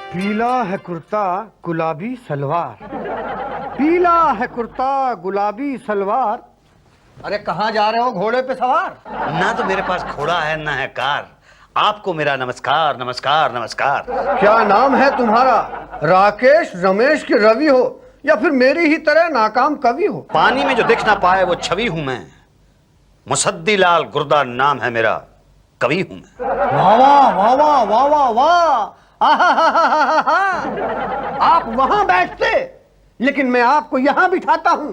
पीला है कुर्ता गुलाबी सलवार, पीला है कुर्ता गुलाबी सलवार। अरे कहाँ जा रहे हो घोड़े पे सवार? ना तो मेरे पास घोड़ा है ना है कार। आपको मेरा नमस्कार नमस्कार नमस्कार। क्या नाम है तुम्हारा? राकेश रमेश के रवि हो या फिर मेरी ही तरह नाकाम कवि हो? पानी में जो दिख ना पाए वो छवि हूं मैं। मुसद्दी लाल गुर्दा नाम है मेरा, कवि हूं मैं। वाह वाह वाह वाह वाह वाह वाह। आप वहां बैठते लेकिन मैं आपको यहां बिठाता हूं।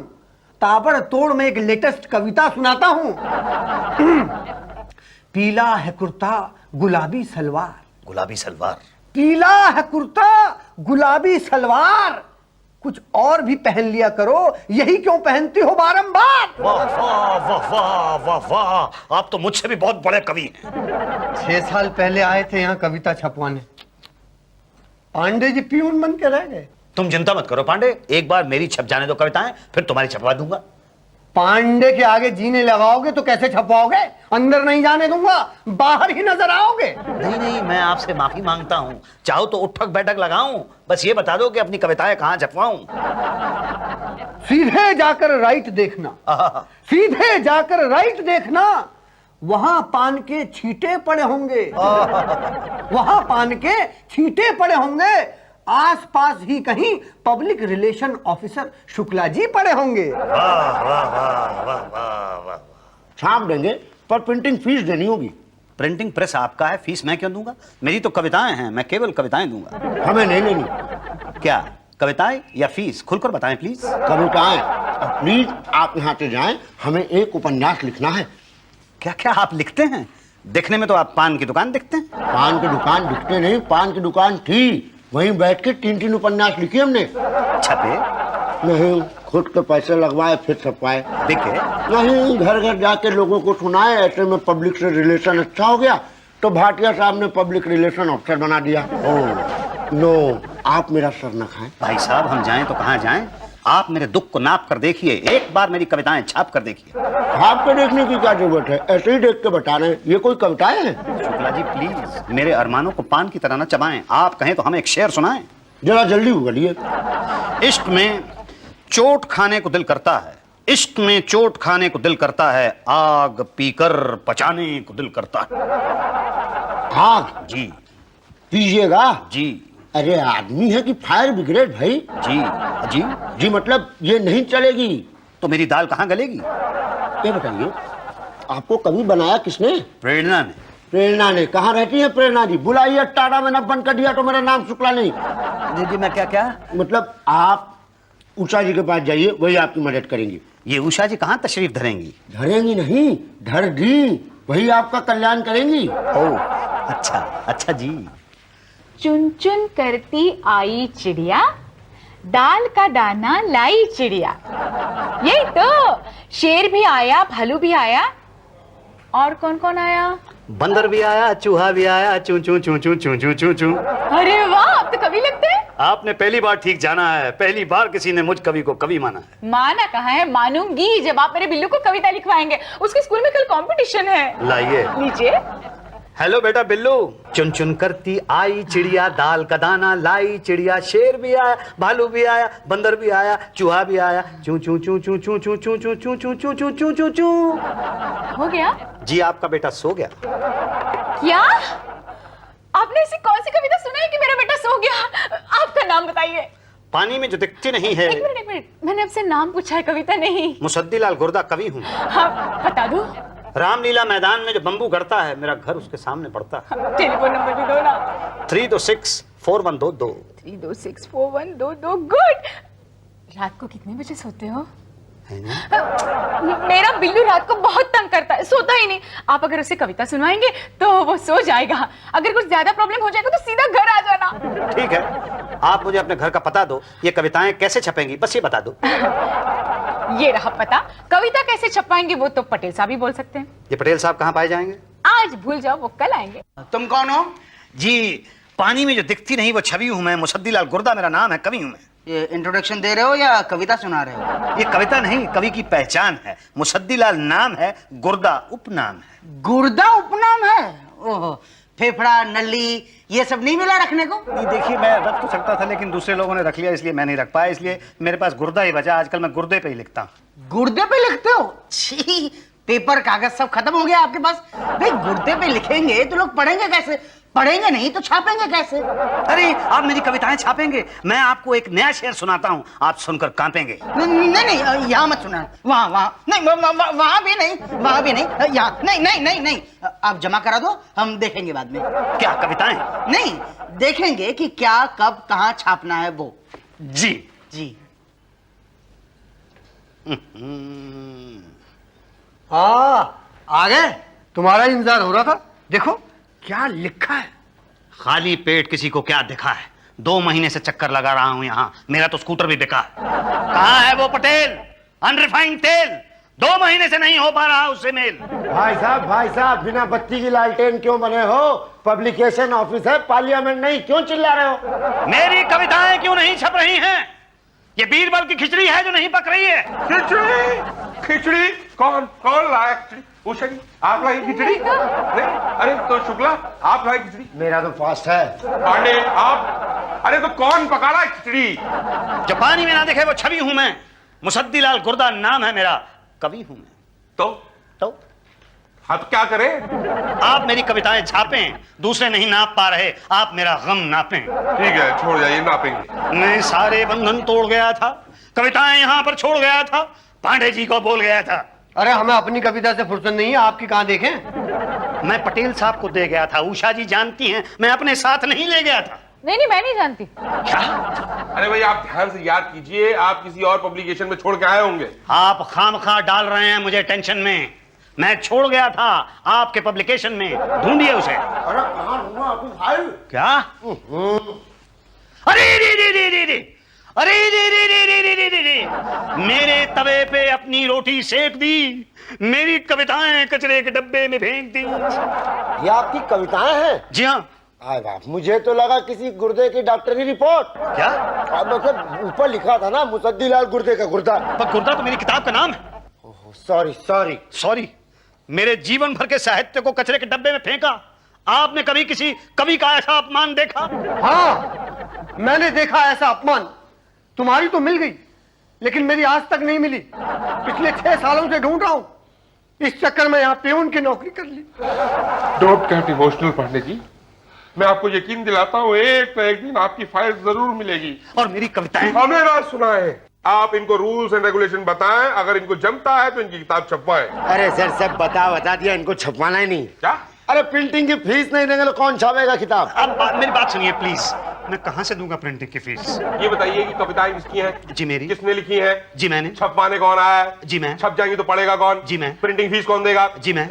ताबड़तोड़ में एक लेटेस्ट कविता सुनाता हूं। पीला है कुर्ता गुलाबी सलवार, गुलाबी सलवार। पीला है कुर्ता गुलाबी सलवार। कुछ और भी पहन लिया करो, यही क्यों पहनती हो बारंबार? वाह वाह वाह वाह वाह वाह, आप तो मुझसे भी बहुत बड़े कवि हैं। 6 साल पहले आए थे यहाँ कविता छपवाने, पांडे जी प्यून बन के रह गए। तुम चिंता मत करो पांडे, एक बार मेरी छप जाने दो कविताएं, फिर तुम्हारी छपवा दूंगा। पांडे के आगे जीने लगाओगे तो कैसे छपवाओगे? अंदर नहीं जाने दूंगा, बाहर ही नजर आओगे। नहीं नहीं, मैं आपसे माफी मांगता हूँ। चाहो तो उठक बैठक लगाऊं, बस ये बता दो कि अपनी कविताएं कहाँ छपवाऊं। सीधे जाकर राइट देखना, सीधे जाकर राइट देखना, वहां पान के छींटे पड़े होंगे, वहां पान के छींटे पड़े होंगे। आसपास ही कहीं public relation officer Shukla ji पड़े होंगे। वाह वाह वाह वाह वाह वाह। छाप देंगे पर प्रिंटिंग फीस देनी होगी। प्रिंटिंग प्रेस आपका है, फीस मैं क्यों दूंगा? मेरी तो कविताएं हैं, मैं केवल कविताएं दूंगा। हमें नहीं लेनी क्या कविताएं या फीस? खुलकर बताएं प्लीज। कविताएं। और प्लीज आप यहाँ से जाएं, हमें एक उपन्यास लिखना है। क्या क्या आप लिखते हैं? देखने में तो आप पान की दुकान दिखते हैं। पान की दुकान दिखते नहीं, पान की दुकान थी, वहीं बैठ के 3-3 उपन्यास लिखे हमने। छपे? नहीं, खुद के पैसे लगवाए फिर छपवाए। बिके? नहीं, घर घर जाके लोगों को सुनाए। ऐसे में पब्लिक से रिलेशन अच्छा हो गया तो भाटिया साहब ने पब्लिक रिलेशन ऑफिसर बना दिया। ओह नो, आप मेरा सर न खाएं। भाई साहब हम जाएं तो कहाँ जाएं? आप मेरे दुख को नाप कर देखिए, एक बार मेरी कविताएं छाप कर देखिए। आपको देखने की क्या जरूरत है, ऐसे ही देख के बता रहे हैं। ये कोई कविताएं हैं? शुक्ला जी प्लीज मेरे अरमानों को पान की तरह न चबाएं। आप कहें तो हमें एक शेर सुनाएं। जरा जल्दी बोलिए। इश्क में चोट खाने को दिल करता है, इश्क में चोट खाने को दिल करता है, आग पीकर पचाने को दिल करता है। आग? जी। पीजिएगा? जी। अरे आदमी है कि फायर ब्रिगेड भाई? जी। जी जी मतलब ये नहीं चलेगी। तो मेरी दाल कहाँ गलेगी? ये बताइए, आपको कभी बनाया किसने? प्रेरणा ने। प्रेरणा ने? कहाँ रहती है प्रेरणा जी? बुलाइए, टाटा मैंने बंद कर दिया तो मेरा नाम शुक्ला नहीं। जी मैं क्या? मतलब आप उषा जी के पास जाइए, वही आपकी मदद करेंगी। ये उषा जी कहाँ तशरीफ धरेंगी? धरेंगी नहीं, धर दी, वही आपका कल्याण करेंगी। ओह अच्छा अच्छा जी। चुन चुन करती आई चिड़िया, दाल का दाना लाई चिड़िया। यही तो, शेर भी आया, भालू भी आया, और कौन कौन आया? बंदर भी आया, चूहा भी आया, चू चू चू चू चू चू चू चू। अरे वाह, आप तो कवि लगते हैं। आपने पहली बार ठीक जाना है, पहली बार किसी ने मुझ कवि को कवि माना है। माना कहाँ है, मानूंगी जब आप मेरे बिल्लू को कविता लिखवाएंगे। उसके स्कूल में कल कंपटीशन है। लाइए। लीजिए। हेलो बेटा बिल्लू। चुन चुन करती आई चिड़िया, दाल का दाना लाई चिड़िया, शेर भी आया, भालू भी आया, बंदर भी आया, चूहा भी आया, चू चू चू चू चू चू चू चू चू चू चू चू चू चू चू। हो गया? जी आपका बेटा सो गया। क्या? आपने ऐसी कौन सी कविता सुनाई कि मेरा बेटा सो गया? आपका नाम बताइए। पानी में जो दिखती नहीं है। एक मिनट, मैंने आपसे नाम पूछा है, कविता नहीं। मुसद्दी लाल गुर्दा कवि हूँ। हाँ बता दो। रामलीला मैदान में जो बम्बू गड़ता है, मेरा घर उसके सामने पड़ता है। टेलीफोन नंबर भी दो ना। 3264122। 3264122। गुड। रात को कितने बजे सोते हो? है ना? मेरा बिल्लू रात को बहुत तंग करता है, सोता ही नहीं। आप अगर उसे कविता सुनवाएंगे तो वो सो जाएगा। अगर कुछ ज्यादा प्रॉब्लम हो जाएगा तो सीधा घर आ जाना। ठीक है, आप मुझे अपने घर का पता दो, ये कविताएं कैसे छपेंगी बस ये बता दो। ये रहा पता। कविता कैसे छपवाएंगे वो तो पटेल साहब ही बोल सकते हैं। ये पटेल साहब कहाँ पाए जाएंगे? आज भूल जाओ, वो कल आएंगे। तुम कौन हो? जी पानी में जो दिखती नहीं वो छवि हूँ मैं, मुसद्दी लाल गुर्दा मेरा नाम है, कवि हूँ मैं। ये इंट्रोडक्शन दे रहे हो या कविता सुना रहे हो? ये कविता नहीं, कवि की पहचान है। मुसद्दी लाल नाम है, गुर्दा उपनाम है। गुर्दा उपनाम है? ओहो, फेफड़ा नली ये सब नहीं मिला रखने को? नहीं देखिए, मैं रख तो सकता था लेकिन दूसरे लोगों ने रख लिया इसलिए मैं नहीं रख पाया, इसलिए मेरे पास गुर्दा ही बचा। आजकल मैं गुर्दे पे ही लिखता हूँ। गुर्दे पे लिखते हो? छी, पेपर कागज सब खत्म हो गया आपके पास। भाई गुर्दे पे लिखेंगे तो लोग पढ़ेंगे कैसे? पढ़ेंगे नहीं तो छापेंगे कैसे? अरे आप मेरी कविताएं छापेंगे, मैं आपको एक नया शेर सुनाता हूँ, आप सुनकर कांपेंगे। नहीं नहीं, यहाँ मत सुना। वहाँ वहाँ नहीं, वहाँ भी नहीं, वहाँ भी नहीं, यहाँ नहीं नहीं नहीं नहीं। आप जमा करा दो, हम देखेंगे बाद में। क्या कविताएं? नहीं, देखेंगे कि क्या कब कहाँ छापना है वो। जी जी। हाँ, आ गए। तुम्हारा इंतजार हो रहा था। देखो क्या लिखा है। खाली पेट किसी को क्या दिखा है, 2 महीने से चक्कर लगा रहा हूं यहाँ, मेरा तो स्कूटर भी बिका है। कहाँ है वो पटेल, अनरिफाइंड तेल? 2 महीने से नहीं हो पा रहा उससे मेल। भाई साहब बिना बत्ती की लालटेन क्यों बने हो? पब्लिकेशन ऑफिस है, पार्लियामेंट नहीं, क्यों चिल्ला रहे हो? मेरी कविताएं क्यों नहीं छप रही हैं? ये बीरबल की खिचड़ी है जो नहीं पक रही है। खिचड़ी? खिचड़ी? कौन लाया खिचड़ी? उषा जी, आप लाई खिचड़ी? नहीं, अरे तो शुक्ला, आप लाई खिचड़ी? मेरा तो फास्ट है। पांडे आप? अरे तो कौन पका रहा है खिचड़ी? जो पानी में ना दिखे वो छवि हूं मैं, मुसद्दी लाल गुर्दा नाम है मेरा, कवि हूं मैं। तो अब क्या करें? आप मेरी कविताएं छापें, दूसरे नहीं नाप पा रहे, आप मेरा गम नापें। ठीक है, छोड़ जाइए, नापेंगे। मैं सारे बंधन तोड़ गया था, कविताएं यहां पर छोड़ गया था, पांडे जी को बोल गया था। अरे हमें अपनी कविता से फुर्सत नहीं है, आपकी कहाँ देखें। मैं पटेल साहब को दे गया था, उषा जी जानती हैं मैं अपने साथ नहीं ले गया था। नहीं नहीं, मैं नहीं जानती। क्या? अरे भाई आप ध्यान से याद कीजिए, आप किसी और पब्लिकेशन में छोड़ के आए होंगे। आप खामखा डाल रहे हैं मुझे टेंशन में। मैं छोड़ गया था आपके पब्लिकेशन में, ढूंढिए उसे। अरे कहाँ ढूंढूं आपको भाई? क्या? अरे रे रे रे रे रे, अरे रे रे रे रे रे रे रे रे, मेरे तवे पे अपनी रोटी सेक दी, मेरी कविताएं कचरे के डब्बे में फेंक दी। ये आपकी कविताएं हैं? जी हाँ। आए बाप, मुझे तो लगा किसी गुर्दे की डॉक्टरी रिपोर्ट। क्या? अब मतलब ऊपर लिखा था ना, मुसद्दी लाल गुर्दे का गुर्दा। पर गुर्दा तो मेरी किताब का नाम है। सॉरी। सॉरी? मेरे जीवन भर के साहित्य को कचरे के डब्बे में फेंका। आपने कभी किसी कवि का ऐसा अपमान देखा? हाँ, मैंने देखा ऐसा अपमान। तुम्हारी तो मिल गई, लेकिन मेरी आज तक नहीं मिली। पिछले 6 सालों से ढूंढ रहा हूं, इस चक्कर में यहाँ पेऊन की नौकरी कर ली। Don't get emotional Pandey ji, मैं आपको यकीन दिलाता हूँ एक तो एक दिन आपकी फाइल जरूर मिलेगी। और मेरी कविताएं? हमें ना सुनाए, आप इनको रूल्स एंड रेगुलेशन बताएं, अगर इनको जमता है तो इनकी किताब छपवाएं। अरे सर सब बता दिया, इनको छपवाना ही नहीं। क्या? अरे प्रिंटिंग की फीस नहीं देंगे तो कौन छापेगा किताब? अब मेरी बात सुनिए प्लीज, मैं कहां से दूंगा प्रिंटिंग की फीस? ये बताइए कि कविताएं किसकी हैं? जी मेरी। किसने लिखी हैं? जी मैंने। छपवाने कौन आया है? जी मैं। छप जाएंगी तो पढ़ेगा कौन? जी मैं। प्रिंटिंग फीस कौन देगा? जी मैं।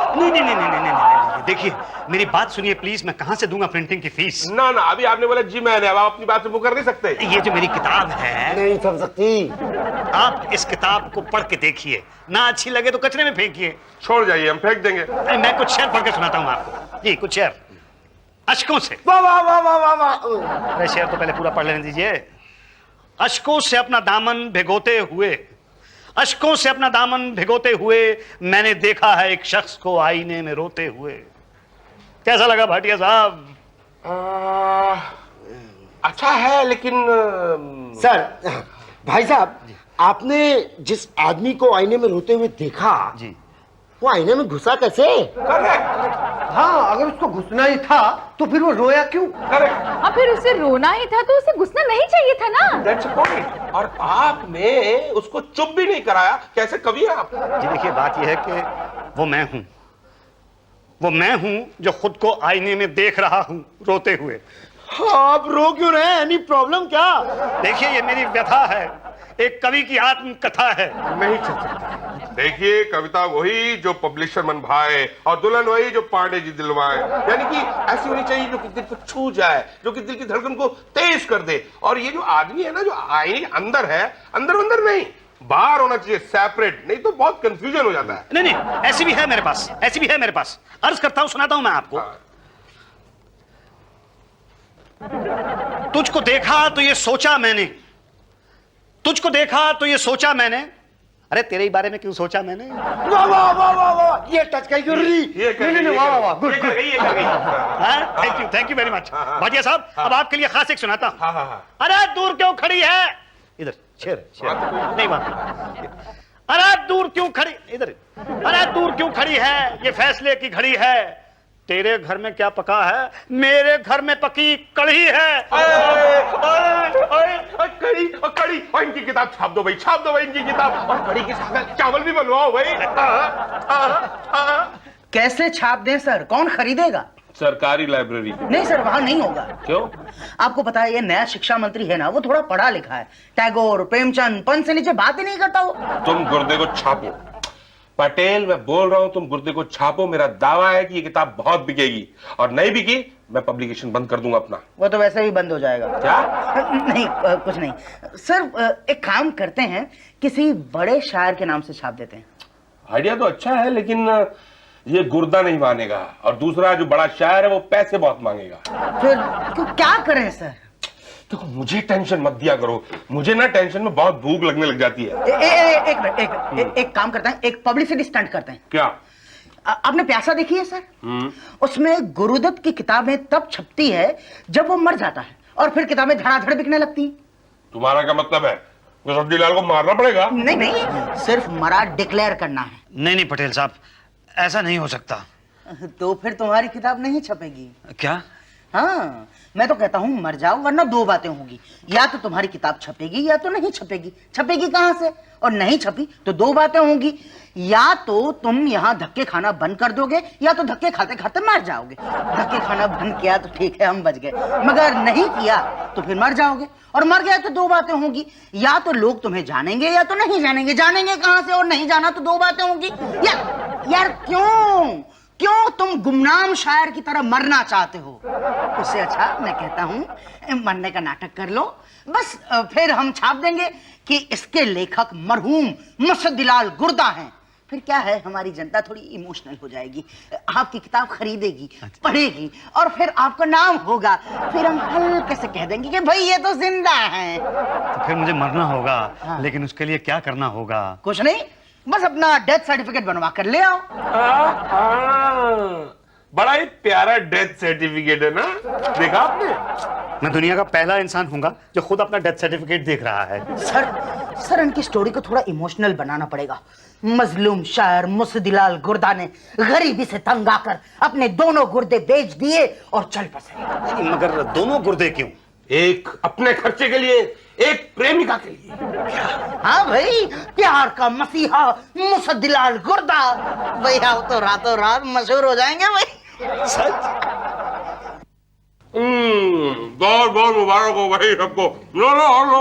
नहीं नहीं नहीं नहीं नहीं नहीं, देखिए मेरी बात सुनिए प्लीज, मैं कहां से दूंगा प्रिंटिंग की फीस? ना अभी आपने बोला जी मैंने, अब आप अपनी बात से मुकर नहीं सकते। ये जो मेरी किताब है, नहीं समझ सकती। आप इस किताब को पढ़ के देखिए, ना अच्छी लगे तो कचरे में फेंकिए। छोड़ जाइए, हम फेंक देंगे। मैं कुछ शेर पढ़ के सुनाता हूँ आपको। जी कुछ शेर अशकों से। वाह वाह वाह वाह वाह वाह। अरे शेर तो पहले पूरा पढ़ लेने दीजिए। अशकों से अपना दामन भिगोते हुए, अशकों से अपना दामन भिगोते हुए मैंने देखा है एक शख्स को आईने में रोते हुए। कैसा लगा भाटिया साहब? अच्छा है, लेकिन सर भाई साहब, आपने जिस आदमी को आईने में रोते हुए देखा, जी, वो आईने में घुसा कैसे? करेक्ट। हाँ, अगर उसको घुसना ही था तो फिर वो रोया क्यों? हाँ, फिर उसे रोना ही था तो उसे घुसना नहीं चाहिए था ना। That's a point. और आपने उसको चुप भी नहीं कराया, कैसे कवि हैं आप? जी देखिए बात यह है कि वो मैं हूं, वो मैं हूं जो खुद को आईने में देख रहा हूं रोते हुए। हाँ, आप रो क्यों रहे हैं? एनी प्रॉब्लम क्या? देखिए ये मेरी व्यथा है, एक कवि की आत्मकथा है। नहीं चल सकता। देखिए कविता वही जो पब्लिशर मन भाए और दुल्हन वही जो पांडे जी दिलवाए। यानी कि ऐसी होनी चाहिए जो कि दिल को छू जाए, जो कि दिल की धड़कन को तेज कर दे। और ये जो आदमी है ना, जो आईने के अंदर है, अंदर नहीं, बाहर होना चाहिए, सेपरेट, नहीं तो बहुत कंफ्यूजन हो जाता है। नहीं नहीं, ऐसी भी है मेरे पास, ऐसी भी है मेरे पास। अर्ज करता हूं, सुनाता हूं मैं आपको। तुझको देखा तो ये सोचा मैंने, तुझको देखा तो ये सोचा मैंने, अरे तेरे ही बारे में क्यों सोचा मैंने? वाह वाह वाह वाह वाह, ये टच गई गुर्री। ये कर गई, वाह वाह वाह, गुड ये कर गई, ये कर गई। Thank you very much Bhatia साहब। अब आपके लिए खास एक सुनाता हूँ। हाँ हाँ हाँ। अरे दूर क्यों खड़ी है? इधर शेर नहीं वहां। अरे दूर क्यों खड़ी, इधर। अरे दूर क्यों खड़ी है, ये फैसले की घड़ी है। तेरे घर में क्या पका है, मेरे घर में पकी कढ़ी है। कड़ी और कड़ी और इनकी किताब छाप दो भाई, छाप दो भाई इनकी किताब, और कड़ी के साथ चावल भी बनवाओ भाई। कैसे छाप दें सर, कौन खरीदेगा? सरकारी लाइब्रेरी। नहीं सर, वहां नहीं होगा। क्यों? आपको पता है ये नया शिक्षा मंत्री है ना, वो थोड़ा पढ़ा लिखा है। टैगोर, प्रेमचंद, पंत से नीचे बात ही नहीं करता वो। तुम गुर्दे को छापो पटेल, मैं बोल रहा हूं, तुम गुर्दे को छापो। मेरा दावा है कि ये किताब बहुत बिकेगी, और नहीं बिकी मैं पब्लिकेशन बंद कर दूंगा अपना। वो तो वैसे भी बंद हो जाएगा। क्या? नहीं कुछ नहीं सर, एक काम करते हैं, किसी बड़े शायर के नाम से छाप देते हैं। आइडिया तो अच्छा है, लेकिन ये गुर्दा नहीं मानेगा, और दूसरा जो बड़ा शायर है वो पैसे बहुत मांगेगा। फिर क्या करें सर? देखो मुझे टेंशन मत दिया करो, मुझे ना टेंशन में बहुत भूख लगने लग जाती है। एक मिनट, एक काम करते हैं, एक पब्लिसिटी स्टंट करते हैं। क्या? आपने प्यासा देखी है सर? उसमें गुरुदत्त की किताबें तब छपती है जब वो मर जाता है, और फिर किताबें धड़ाधड़ बिकने लगती हैं। तुम्हारा क्या मतलब है? मुसद्दीलाल को मारना पड़ेगा? नहीं, सिर्फ मरा डिक्लेयर करना है। नहीं पटेल साहब, ऐसा नहीं हो सकता। तो फिर तुम्हारी किताब नहीं छपेगी। क्या? हाँ, मैं तो कहता हूं मर जाओ, वरना दो बातें होंगी, या तो तुम्हारी किताब छपेगी या तो नहीं छपेगी। छपेगी कहां से? और नहीं छपी तो दो बातें होंगी, या तो तुम यहाँ धक्के खाना बंद कर दोगे, या तो धक्के खाते खाते मर जाओगे। धक्के खाना बंद किया तो ठीक है, हम बच गए, मगर नहीं किया तो फिर मर जाओगे, और मर गए तो दो बातें होंगी, या तो लोग तुम्हें जानेंगे या तो नहीं जानेंगे। जानेंगे कहां से, और नहीं जाना तो दो बातें होंगी। यार क्यों तुम गुमनाम शायर की तरह मरना चाहते हो? उससे अच्छा मैं कहता हूं मरने का नाटक कर लो, बस फिर हम छाप देंगे कि इसके लेखक मरहूम मुसद्दीलाल गुर्दा हैं। फिर क्या है, हमारी जनता थोड़ी इमोशनल हो जाएगी, आपकी किताब खरीदेगी, पढ़ेगी, और फिर आपका नाम होगा। फिर हम हल्के से कह देंगे कि भाई ये तो जिंदा हैं। तो फिर मुझे मरना होगा। हाँ। लेकिन उसके लिए क्या करना होगा? कुछ नहीं, बस अपना डेथ सर्टिफिकेट बनवा कर ले आओ। बड़ा ही प्यारा डेथ सर्टिफिकेट है ना, देखा आपने? मैं दुनिया का पहला इंसान हूंगा जो खुद अपना डेथ सर्टिफिकेट देख रहा है। सर इनकी स्टोरी को थोड़ा इमोशनल बनाना पड़ेगा। मजलूम शायर मुसद्दीलाल गुर्दा ने गरीबी से तंग आकर अपने दोनों गुर्दे बेच दिए और चल बसे। मगर दोनों गुर्दे क्यों? एक अपने खर्चे के लिए, एक प्रेमिका के लिए। हाँ भाई, प्यार का मसीहा मुसद्दीलाल गुर्दा। भाई आप तो रातों रात मशहूर हो जाएंगे भाई। सच? बहुत बहुत मुबारक हो भाई सबको। लो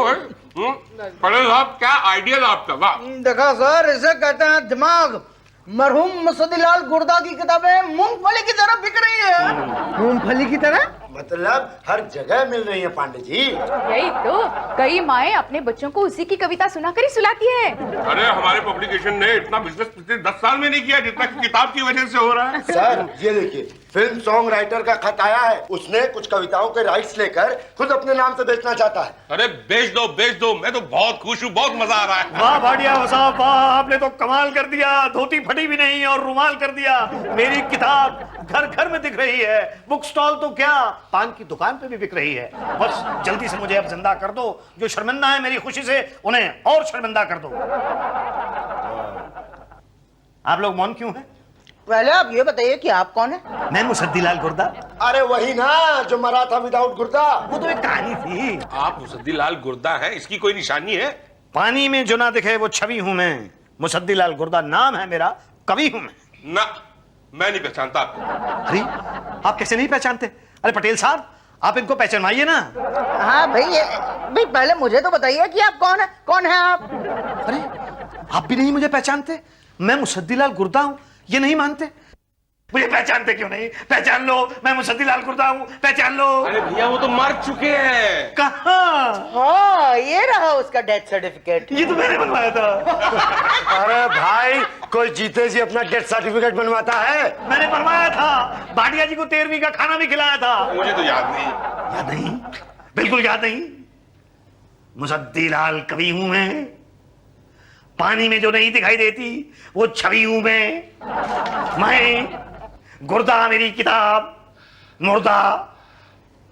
भाई। पटेल साहब क्या आइडिया था आपका? वाह। देखा सर, इसे कहते हैं दिमाग। मरहूम मुसद्दीलाल गुर्दा की किताबें मूंगफली की तरह बिक रही है। मूंगफली की तरह? मतलब हर जगह मिल रही है पांडे जी। यही तो, कई माएं अपने बच्चों को उसी की कविता सुनाकर ही सुलाती है। अरे हमारे पब्लिकेशन ने इतना बिजनेस पिछले 10 साल में नहीं किया जितना किताब की वजह से हो रहा है। सर ये देखिए, फिल्म सॉन्ग राइटर का खत आया है। उसने कुछ कविताओं के राइट्स लेकर खुद अपने नाम से बेचना चाहता है। अरे बेच दो, मैं तो बहुत खुश हूँ, बहुत मजा आ रहा है। वाह भाटिया साहब वाह, आपने तो कमाल कर दिया। धोती फटी भी नहीं और रुमाल कर दिया। मेरी किताब घर घर में दिख रही है, बुक स्टॉल तो क्या, पान की दुकान पे भी बिक रही है। बस जल्दी से मुझे अब जिंदा कर दो। जो शर्मिंदा है मेरी खुशी से, उन्हें और शर्मिंदा कर दो। आप लोग मौन क्यों हैं? पहले आप ये बताइए कि आप कौन है? मैं मुसद्दीलाल गुर्दा। अरे वही ना जो मरा था विदाउट गुर्दा। वो तो एक कहानी थी। आप मुसद्दीलाल गुर्दा हैं, इसकी कोई निशानी है? पानी में जो ना दिखे वो छवि हूं मैं। मुसद्दीलाल गुर्दा नाम है मेरा, कवि हूं मैं। ना, मैं नहीं पहचानता आपको। अरे आप कैसे नहीं पहचानते? अरे पटेल साहब आप इनको पहचानवाइए ना। हाँ भाई पहले मुझे तो बताइए कि आप कौन है? कौन है आप? अरे आप भी नहीं मुझे पहचानते? मैं मुसद्दीलाल गुर्दा हूं, ये नहीं मानते? मुझे पहचानते क्यों नहीं? पहचान लो, मैं मुसद्दीलाल गुर्दा हूं, पहचान लो। अरे भैया वो तो मर चुके हैं। कहाँ? हाँ, ये रहा उसका डेथ सर्टिफिकेट। ये तो मैंने बनवाया था। अरे भाई, कोई जीते जी अपना डेथ सर्टिफिकेट बनवाता है? मैंने बनवाया था। भाटिया जी को 13वीं का खाना भी खिलाया था। मुझे तो याद नहीं। याद नहीं? बिल्कुल याद नहीं। मुसद्दीलाल कवि हूं मैं, पानी में जो नहीं दिखाई देती वो छवि हूं मैं गुर्दा मेरी किताब, मुर्दा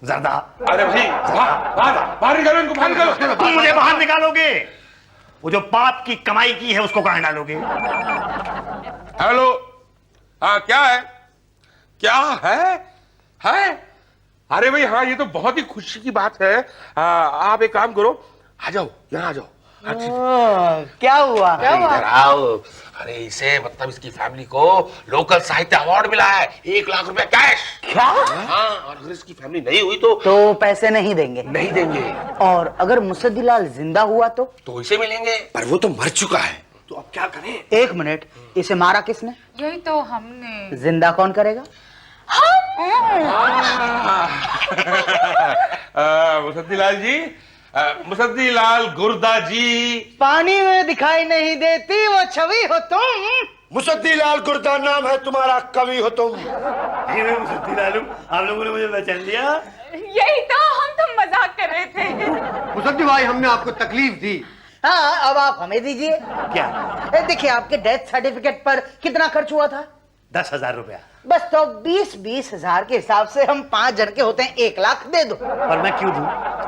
जर्दा। अरे भाई बाहर निकालो इनको, बाहर निकालो। तुम मुझे बाहर निकालोगे, वो जो पाप की कमाई की है उसको कहां डालोगे? हेलो, हाँ क्या है, क्या है? अरे भाई हाँ, ये तो बहुत ही खुशी की बात है। आप एक काम करो, आ जाओ, यहाँ आ जाओ। क्या हुआ? इधर आओ। अरे इसे मतलब इसकी फैमिली को लोकल साहित्य अवार्ड मिला है, 1 लाख रुपए कैश। क्या? हाँ, और अगर इसकी फैमिली नहीं हुई तो पैसे नहीं देंगे? नहीं देंगे। और अगर मुसद्दीलाल जिंदा हुआ तो इसे मिलेंगे, पर वो तो मर चुका है। तो अब क्या करें? 1 मिनट, इसे मारा किसने? यही तो हमने। जिंदा कौन करेगा? मुसद्दीलाल जी, मुसद्दीलाल गुर्दा जी। पानी में दिखाई नहीं देती वो छवि हो तुम। मुसद्दीलाल गुर्दा नाम है तुम्हारा, कवि हो तुम। मैं मुसद्दीलाल हूं, आप लोगों ने मुझे पहचान लिया? यही तो, हम तो मजाक कर रहे थे। मुसद्दी भाई, हमने आपको तकलीफ दी। हाँ, अब आप हमें दीजिए। क्या? देखिए, आपके डेथ सर्टिफिकेट पर कितना खर्च हुआ था? 10,000 रुपया। बस तो 20-20 हजार के हिसाब से हम 5 जन के होते हैं, 1 लाख दे दो। पर मैं क्यों दूं?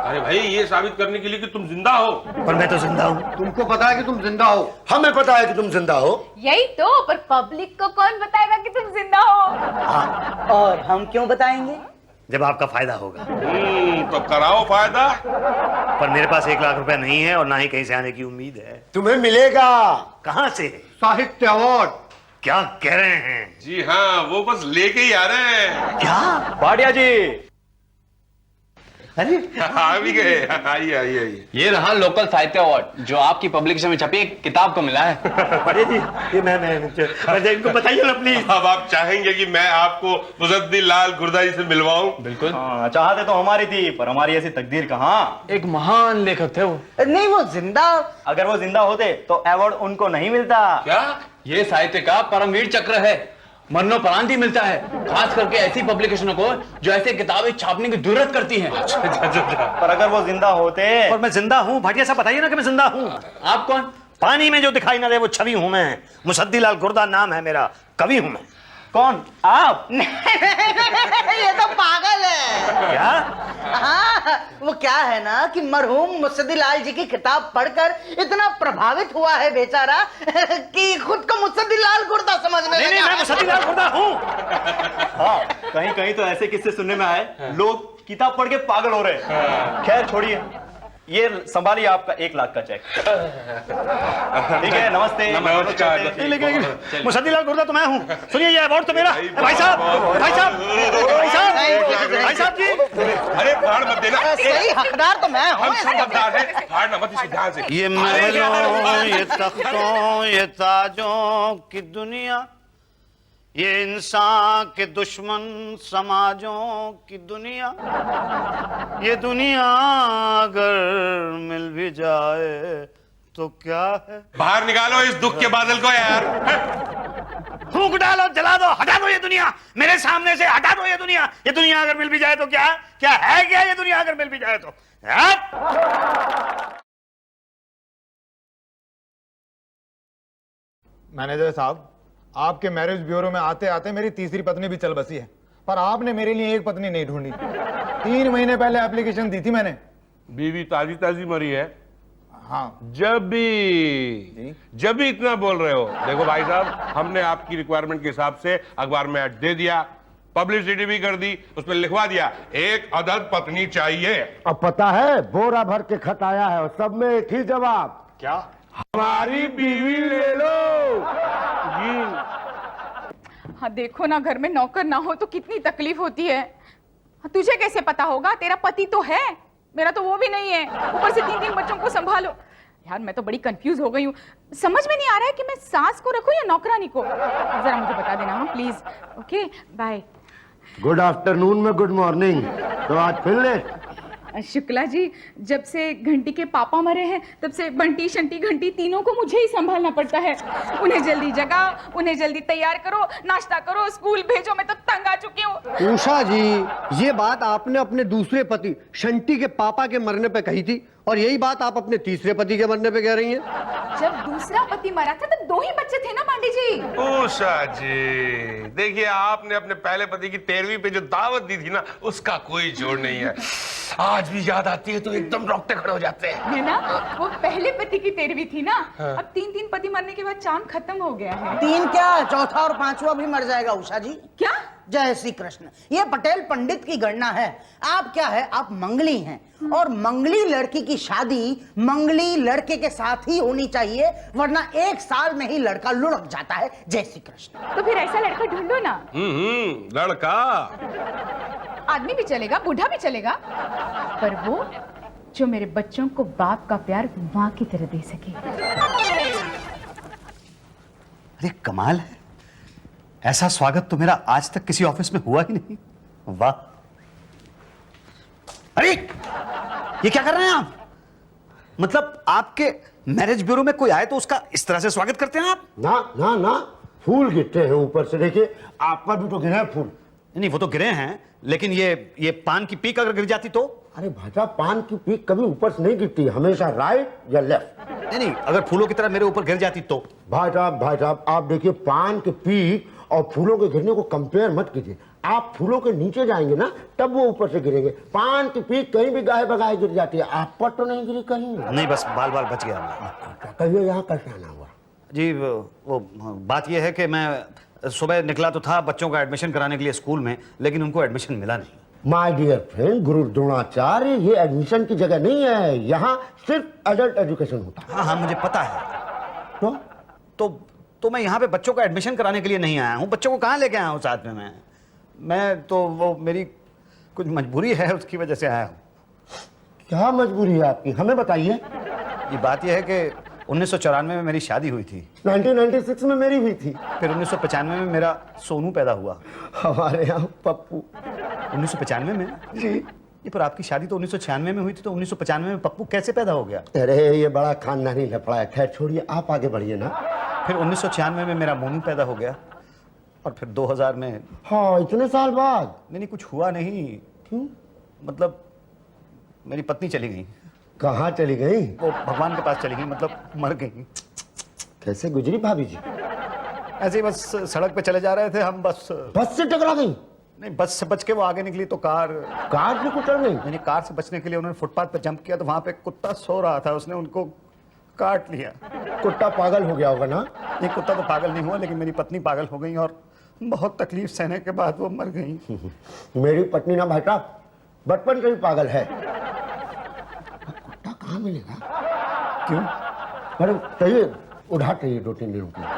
अरे भाई, ये साबित करने के लिए कि तुम जिंदा हो। पर मैं तो जिंदा हूं। तुमको पता है कि तुम जिंदा हो? हमें पता है कि तुम जिंदा हो। यही तो, पर पब्लिक को कौन बताएगा कि तुम जिंदा हो? और हम क्यों बताएंगे? जब आपका फायदा होगा। तो कराओ फायदा। पर मेरे पास 1 लाख रुपया नहीं है और ना ही कहीं से आने की उम्मीद है। तुम्हें मिलेगा। कहां से? साहित्य अवार्ड। क्या कह रहे हैं? जी हाँ, वो बस लेके ही आ रहे हैं। क्या? भाटिया जी, अरे आ भी गए। आइए। ये रहा लोकल साहित्य अवार्ड जो आपकी पब्लिकेशन में छपी एक किताब को मिला है। बड़े जी, ये मैं इनको बताइए ना प्लीज। अब आप चाहेंगे कि मैं आपको मुसद्दीलाल गुर्दा जी से मिलवाऊं? बिल्कुल। चाहते तो हमारी थी, पर हमारी ऐसी तकदीर कहाँ। एक महान लेखक थे वो। नहीं, वो जिंदा। अगर वो जिंदा होते तो अवार्ड उनको नहीं मिलता। क्या? ये साहित्य का परमवीर चक्र है, मरणोपरांत ही मिलता है, खास करके ऐसी पब्लिकेशनों को जो ऐसे किताबें छापने की जरूरत करती हैं। पर अगर वो जिंदा होते। और मैं जिंदा हूं, भाटिया साहब बताइए ना कि मैं जिंदा हूं। आप कौन? पानी में जो दिखाई ना दे वो छवि हूं मैं। मुसद्दीलाल गुर्दा नाम है मेरा, कवि हूं मैं। कौन? आप? ये तो पागल है। क्या? हाँ, वो क्या है ना कि मरहूम मुसद्दीलाल जी की किताब पढ़कर इतना प्रभावित हुआ है बेचारा कि खुद को मुसद्दीलाल गुर्दा समझने नहीं, लगा। मैं मुसद्दीलाल गुर्दा हूं। हाँ, कहीं कहीं तो ऐसे किस्से सुनने में आए, लोग किताब पढ़ के पागल हो रहे। खैर छोड़िए, ये संभालिए आपका 1 लाख का चेक। ठीक है, नमस्ते। नमस्कार। मुसद्दीलाल गुर्दा तो मैं हूं। सुनिए, ये अवार्ड तो मेरा। भाई साहब जी। अरे फाड़ मत देना। सही हकदार तो मैं हम हूँ। सब हकदार हैं, फाड़ना मत इसे ध्यान से। ये महलों, ये तख्तों, ये ताजों की दुनिया, ये इंसान के दुश्मन समाजों की दुनिया, ये दुनिया अगर मिल भी जाए तो क्या है? बाहर निकालो इस दुख के बादल को यार। फूंक डालो, जला दो, हटा दो ये दुनिया मेरे सामने से, हटा दो ये दुनिया। ये दुनिया अगर मिल भी जाए तो क्या है? क्या है क्या ये दुनिया अगर मिल भी जाए तो? मैनेजर साहब, आपके मैरिज ब्यूरो में आते आते मेरी तीसरी पत्नी भी चल बसी है, पर आपने मेरे लिए एक पत्नी नहीं ढूंढी। 3 महीने पहले एप्लीकेशन दी थी मैंने। बीवी ताजी ताजी मरी है। हाँ। जब भी इतना बोल रहे हो, देखो भाई साहब, हमने आपकी रिक्वायरमेंट के हिसाब से अखबार में ऐड दे दिया, पब्लिसिटी भी कर दी, उसमें लिखवा दिया एक अदद पत्नी चाहिए। अब पता है, बोरा भर के खत आया है और सब में एक ही जवाब। क्या? हमारी बीवी ले लो। हाँ देखो ना, घर में नौकर ना हो तो कितनी तकलीफ होती है। हाँ, तुझे कैसे पता होगा? तेरा पति तो है, मेरा तो वो भी नहीं है, ऊपर से 3-3 बच्चों को संभालो। यार मैं तो बड़ी कंफ्यूज हो गई हूँ, समझ में नहीं आ रहा है कि मैं सास को रखूं या नौकरानी को। जरा मुझे बता देना, हाँ please. Okay, bye. Good afternoon में गुड मॉर्निंग। तो आज फिर लेट? शुक्ला जी, जब से घंटी के पापा मरे हैं तब से बंटी शंटी घंटी तीनों को मुझे ही संभालना पड़ता है। उन्हें जल्दी जगाओ, उन्हें जल्दी तैयार करो, नाश्ता करो, स्कूल भेजो, मैं तो तंग आ चुकी हूँ। उषा जी, ये बात आपने अपने दूसरे पति शंटी के पापा के मरने पे कही थी, और यही बात आप अपने तीसरे पति के मरने पे कह रही हैं। जब दूसरा पति मरा था तब 2 ही बच्चे थे ना पांडे जी। उषा जी, देखिए आपने अपने पहले पति की 13वीं पे जो दावत दी थी ना, उसका कोई जोड़ नहीं है। आज भी याद आती है तो एकदम रोंगटे खड़े हो जाते हैं। है ना, वो पहले पति की 13वीं थी ना। अब 3 पति मरने के बाद चांद खत्म हो गया है। 3 क्या, चौथा और 5वां भी मर जाएगा उषा जी। क्या? जय श्री कृष्ण। ये पटेल पंडित की गणना है। आप क्या है, आप मंगली हैं, और मंगली लड़की की शादी मंगली लड़के के साथ ही होनी चाहिए, वरना 1 साल में ही लड़का लुढ़क जाता है। जय श्री कृष्ण। तो फिर ऐसा लड़का ढूंढो ना। लड़का आदमी भी चलेगा, बूढ़ा भी चलेगा, पर वो जो मेरे बच्चों को बाप का प्यार माँ की तरह दे सके। अरे कमाल है, ऐसा स्वागत तो मेरा आज तक किसी ऑफिस में हुआ ही नहीं। वाह। अरे ये क्या कर रहे हैं आप? मतलब आपके मैरिज ब्यूरो में कोई आए तो उसका इस तरह से स्वागत करते हैं आप? ना ना ना, फूल गिरते हैं ऊपर से, देखिए आपका भी तो गिरा है फूल। नहीं, वो तो गिरे हैं, लेकिन ये पान की पीक अगर गिर जाती तो? अरे भाई साहब, पान की पीक कभी ऊपर से नहीं गिरती, हमेशा राइट या लेफ्ट। नहीं, अगर फूलों की तरह मेरे ऊपर गिर जाती तो? भाई साहब आप देखिए, पान की पीक और फूलों के गिरने को कंपेयर मत कीजिए। आप फूलों के नीचे जाएंगे ना, तब वो ऊपर से गिरेंगे। पान की पीक कहीं भी गाहे बगाहे गिर जाती है, आप पर तो नहीं गिरी कहीं? नहीं, बस बाल बाल बच गया मैं। कहिए यहाँ कैसे आना हुआ? जी वो बात यह है कि मैं सुबह निकला तो था बच्चों का एडमिशन कराने के लिए स्कूल में, लेकिन उनको एडमिशन मिला नहीं। माय डियर फ्रेंड, गुरु द्रोणाचार्य, ये एडमिशन की जगह नहीं है, यहाँ सिर्फ एडल्ट एजुकेशन होता है। हाँ हाँ, मुझे पता है। तो मैं यहाँ पे बच्चों का एडमिशन कराने के लिए नहीं आया हूँ। बच्चों को कहाँ लेके आया हूँ साथ में? मैं तो वो मेरी कुछ मजबूरी है, उसकी वजह से आया हूँ। क्या मजबूरी है आपकी, हमें बताइए। ये बात यह है कि 1994 में मेरी शादी हुई थी। 1996 में मेरी हुई थी। फिर 1995 में मेरा सोनू पैदा हुआ। हमारे यहाँ पप्पू। 1995 में? जी। ये पर आपकी शादी तो 1996 में हुई थी, तो 1995 में पप्पू कैसे पैदा हो गया? अरे ये बड़ा खानदानी लफड़ा है, खैर छोड़िए, आप आगे बढ़िए ना। फिर 1996 में मेरा मोनू पैदा हो गया, और फिर 2000 में। हाँ, इतने साल बाद? नहीं, कुछ हुआ नहीं। क्यों? मतलब मेरी पत्नी चली गई। कहाँ चली गई? वो भगवान के पास चली गई, मतलब मर गई। कैसे गुजरी भाभी जी? ऐसे ही बस सड़क पे चले जा रहे थे हम, बस से टकरा गई? नहीं, बस से बच के वो आगे निकली तो कार से कुचल गई? यानी कार से बचने के लिए उन्होंने फुटपाथ पे जंप किया, तो वहां पे कुत्ता सो रहा था, उसने उनको काट लिया। कुत्ता पागल हो गया होगा ना? ये कुत्ता तो पागल नहीं हुआ, लेकिन मेरी पत्नी पागल हो गई, और बहुत तकलीफ सहने के बाद वो मर गई। मेरी पत्नी ना भाई साहब बचपन से ही पागल है। कुत्ता कहाँ मिलेगा? क्यों? अरे चाहिए, उधार चाहिए 2-3 दिनों के लिए।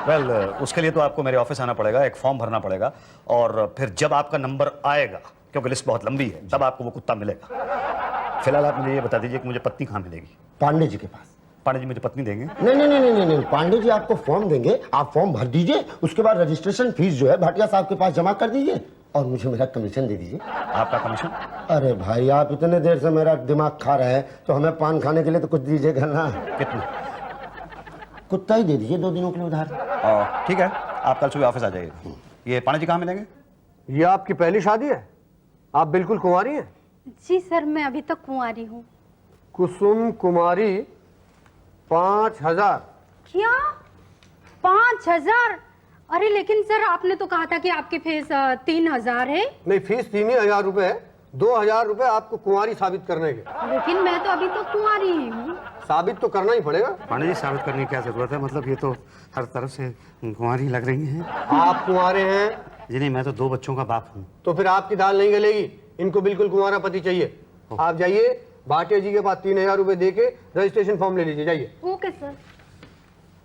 वेल, उसके लिए तो आपको मेरे ऑफिस आना पड़ेगा, एक फॉर्म भरना पड़ेगा, और फिर जब आपका नंबर आएगा, क्योंकि लिस्ट बहुत लंबी है, तब आपको वो कुत्ता मिलेगा। फिलहाल आप मुझे ये बता दीजिए कि मुझे पत्नी कहाँ मिलेगी? पांडे जी के पास। पांडे जी मुझे पत्नी देंगे? नहीं, पांडे जी आपको फॉर्म देंगे, आप फॉर्म भर दीजिए, उसके बाद रजिस्ट्रेशन फीस जो है भाटिया साहब के पास जमा कर दीजिए, और मुझे मेरा कमीशन दे दीजिए। आपका कमीशन? अरे भाई, आप इतने देर से मेरा दिमाग खा रहे हैं, तो हमें पान खाने के लिए तो कुछ दीजिएगा ना। कितना? कुत्ता ही दे दीजिए 2 दिनों के लिए उधार। ठीक है, आप कल सुबह ऑफिस आ जाइए। ये पांडे जी कहाँ मिलेंगे? ये आपकी पहली शादी है? आप बिल्कुल कुंवारी हैं? जी सर, मैं अभी तक कुंवारी हूँ। कुसुम कुमारी 5000। क्या 5000? अरे लेकिन सर, आपने तो कहा था कि आपकी फीस 3000 है। नहीं, फीस 3000 रुपए है, 2000 रुपए आपको कुंवारी साबित करने के। लेकिन मैं तो अभी तो कुंवारी ही हूँ। साबित तो करना ही पड़ेगा। पांडे जी, साबित करने की क्या जरूरत है? मतलब ये तो हर तरफ से कुंवारी लग रही हैं। आप कुंवारे हैं? जी नहीं, मैं तो 2 बच्चों का बाप हूँ। तो फिर आपकी दाल नहीं गलेगी, इनको बिल्कुल कुंवारा पति चाहिए। आप जाइए भाटिया जी के पास 3000 रुपए दे के रजिस्ट्रेशन फॉर्म ले लीजिए, जाइए। Okay sir.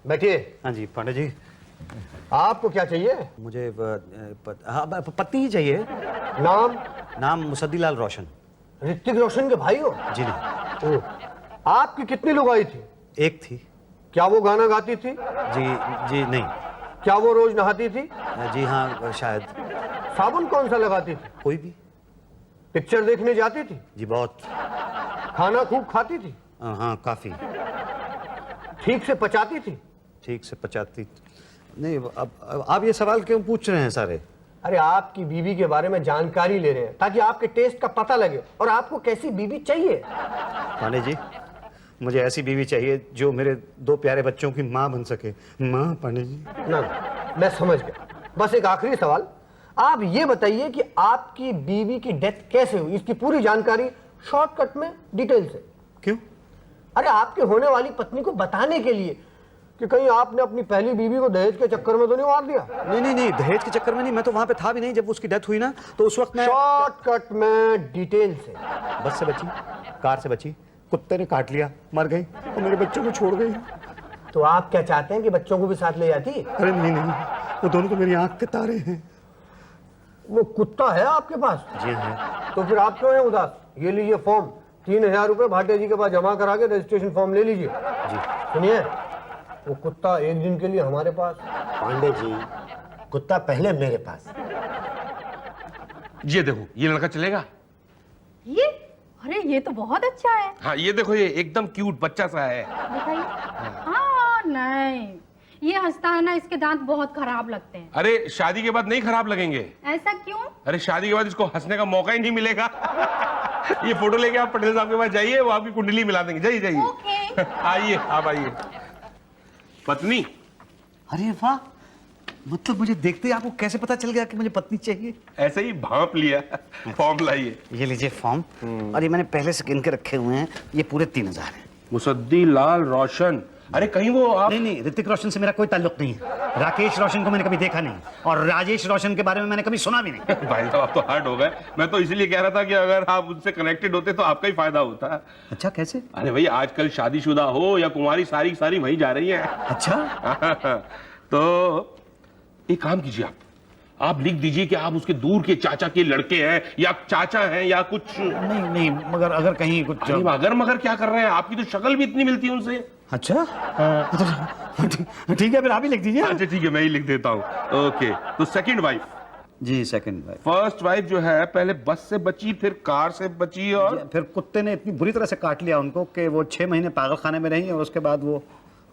बैठिए। हाँ जी पांडे जी। आपको क्या चाहिए? मुझे पत्नी ही चाहिए। नाम? मुसद्दी लाल रोशन। ऋतिक रोशन के भाई हो? जी नहीं। ओह, आपकी कितनी लुगाई थी? एक थी। क्या वो गाना गाती थी? जी नहीं। क्या वो रोज नहाती थी? जी हाँ, शायद। साबुन कौन सा लगाती थी? कोई भी। पिक्चर देखने जाती थी? जी बहुत। खाना खूब खाती थी? हाँ, काफी। ठीक से पचाती थी? ठीक से पचाती नहीं। अब आप ये सवाल क्यों पूछ रहे हैं सारे? अरे आपकी बीवी के बारे में जानकारी ले रहे हैं ताकि आपके टेस्ट का पता लगे और आपको कैसी बीवी चाहिए। पांडे जी, मुझे ऐसी बीवी चाहिए जो मेरे 2 प्यारे बच्चों की माँ बन सके। माँ पांडे जी। ना, मैं समझ गया। बस एक आखिरी सवाल, आप ये बताइए कि आपकी बीवी की डेथ कैसे हुई, इसकी पूरी जानकारी शॉर्टकट में डिटेल से। क्यों? अरे आपके होने वाली पत्नी को बताने के लिए कि कहीं आपने अपनी पहली बीवी को दहेज के चक्कर में तो नहीं मार दिया। नहीं, दहेज के चक्कर में नहीं, मैं तो वहां पे था भी नहीं जब उसकी डेथ हुई ना, तो उस वक्त मैं शॉर्टकट में डिटेल से। बस से बची, कार से बची, कुत्ते ने काट लिया, मर गई और मेरे बच्चों को छोड़ गई। तो आप क्या चाहते हैं कि बच्चों को भी साथ ले जाती? अरे नहीं, वो दोनों तो मेरी आंख के तारे हैं। वो कुत्ता है आपके पास? जी हाँ। तो फिर आप क्यों हैं उदास? ये लीजिए फॉर्म, 3000 रुपए भाटिया जी के पास जमा करा के रजिस्ट्रेशन फॉर्म ले लीजिए। जी। सुनिए, वो कुत्ता एक दिन के लिए हमारे पास। पांडे जी, कुत्ता पहले मेरे पास। ये देखो, ये लड़का चलेगा? ये, अरे ये तो बहुत अच्छा है। हाँ, ये देखो, ये एकदम क्यूट बच्चा सा है। दिखाइए। हाँ नहीं, ये हंसता है ना, इसके दांत बहुत खराब लगते हैं। अरे शादी के बाद नहीं खराब लगेंगे। ऐसा क्यों? अरे शादी के बाद इसको हंसने का मौका ही नहीं मिलेगा। ये फोटो लेके आप पटेल साहब के पास जाइए, वो आपकी कुंडली मिला देंगे। जाइए। ओके। आइए, आप आइए। पत्नी? अरे वाह, मतलब मुझे देखते ही आपको कैसे पता चल गया कि मुझे पत्नी चाहिए? ऐसे ही भांप लिया। फॉर्म लाइए। ये लीजिए फॉर्म, और ये मैंने पहले से गिन के रखे हुए हैं, ये पूरे 3000 हैं। मुसद्दी लाल रोशन। अरे कहीं वो आप... नहीं, ऋतिक रोशन से मेरा कोई ताल्लुक नहीं है। राकेश रोशन को मैंने कभी देखा नहीं, और राजेश रोशन के बारे में मैंने कभी सुना भी नहीं। भाई साहब, आप तो हर्ट हो गए। मैं तो इसलिए कह रहा था कि अगर आप उनसे कनेक्टेड होते तो आपका ही फायदा होता। अच्छा, कैसे? अरे भाई, आजकल शादीशुदा हो या कुंवारी, सारी वही जा रही है। अच्छा। तो एक काम कीजिए, आप लिख दीजिए कि आप उसके दूर के चाचा के लड़के हैं, या चाचा हैं, या कुछ। नहीं, मगर अगर कहीं कुछ... अगर मगर क्या कर रहे हैं? आपकी तो शक्ल भी इतनी मिलती है उनसे। अच्छा, ठीक है, फिर आप ही लिख दीजिए। अच्छा ठीक है, मैं ही लिख देता हूँ। ओके, तो सेकंड वाइफ? जी, सेकंड वाइफ। फर्स्ट वाइफ जो है, पहले बस से बची, फिर कार से बची, और फिर कुत्ते ने इतनी बुरी तरह से काट लिया उनको कि वो 6 महीने पागल खाने में रही, और उसके बाद वो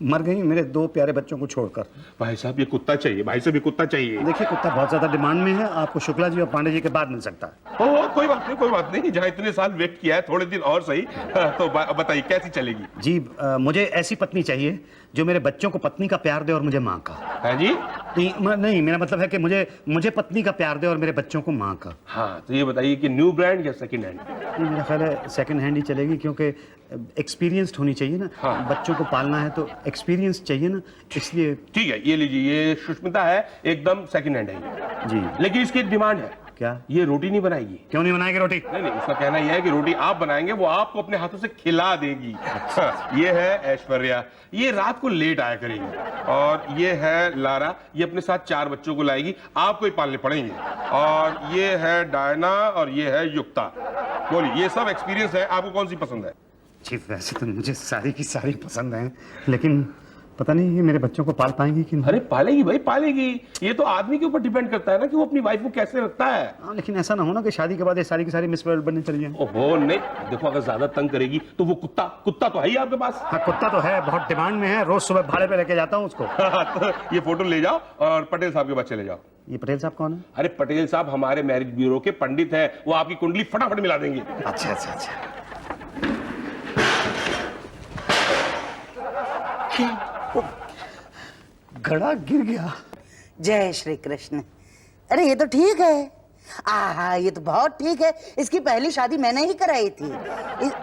मर गई मेरे 2 प्यारे बच्चों को छोड़कर। भाई साहब, ये कुत्ता चाहिए, भाई साहब, ये कुत्ता चाहिए। देखिए, कुत्ता बहुत ज्यादा डिमांड में है, आपको शुक्ला जी और पांडे जी के बाद मिल सकता है। ओ, कोई बात नहीं, जहाँ इतने साल वेट किया है, थोड़े दिन और सही। तो बताइए कैसी चलेगी? जी, मुझे ऐसी पत्नी चाहिए जो मेरे बच्चों को पत्नी का प्यार दे और मुझे माँ का। है जी? नहीं, मेरा मतलब है कि मुझे पत्नी का प्यार दे और मेरे बच्चों को माँ का। हाँ, तो ये बताइए कि न्यू ब्रांड या सेकंड हैंड? नहीं, मेरा ख्याल है सेकंड हैंड ही चलेगी, क्योंकि एक्सपीरियंस्ड होनी चाहिए ना। हाँ। बच्चों को पालना है तो एक्सपीरियंस चाहिए ना, इसलिए। ठीक है, ये लीजिए, ये सुष्मिता है, एकदम सेकंड हैंड है जी। लेकिन इसकी एक डिमांड है। क्या? ये रोटी नहीं बनाएगी। क्यों नहीं बनाएगी रोटी? नहीं, उसका कहना यह है कि रोटी आप बनाएंगे, वो आपको अपने हाथों से खिला देगी। ये है ऐश्वर्या, ये रात को लेट आया करेगी। और ये है लारा, ये अपने साथ 4 बच्चों को लाएगी, आपको ही पालने पड़ेंगे। और ये है डायना, और ये है युक्ता। बोलिए, ये सब एक्सपीरियंस है, आपको कौन सी पसंद है? जी, वैसे तो मुझे सारी की सारी पसंद है, लेकिन पता नहीं ये मेरे बच्चों को पाल पाएंगी कि नहीं। अरे पालेगी भाई, पालेगी। ये तो आदमी के ऊपर डिपेंड करता है ना कि वो अपनी वाइफ को कैसे रखता है। हाँ, लेकिन ऐसा ना हो ना कि शादी के बाद ये सारी की सारी मिस वर्ल्ड बनने चली जाए। ओहो नहीं, देखो, अगर ज्यादा तंग करेगी तो वो कुत्ता तो है ही आपके पास। हाँ, कुत्ता तो है, बहुत डिमांड में है, रोज सुबह भाड़े पे लेके जाता हूँ उसको। तो ये फोटो ले जाओ और पटेल साहब के पास चले जाओ। ये पटेल साहब कौन है? अरे पटेल साहब हमारे मैरिज ब्यूरो के पंडित हैं, वो आपकी कुंडली फटाफट मिला देंगे। अच्छा। घड़ा गिर गया। जय श्री कृष्ण। अरे ये तो ठीक है। आहा, ये तो बहुत ठीक है। इसकी पहली शादी मैंने ही कराई थी,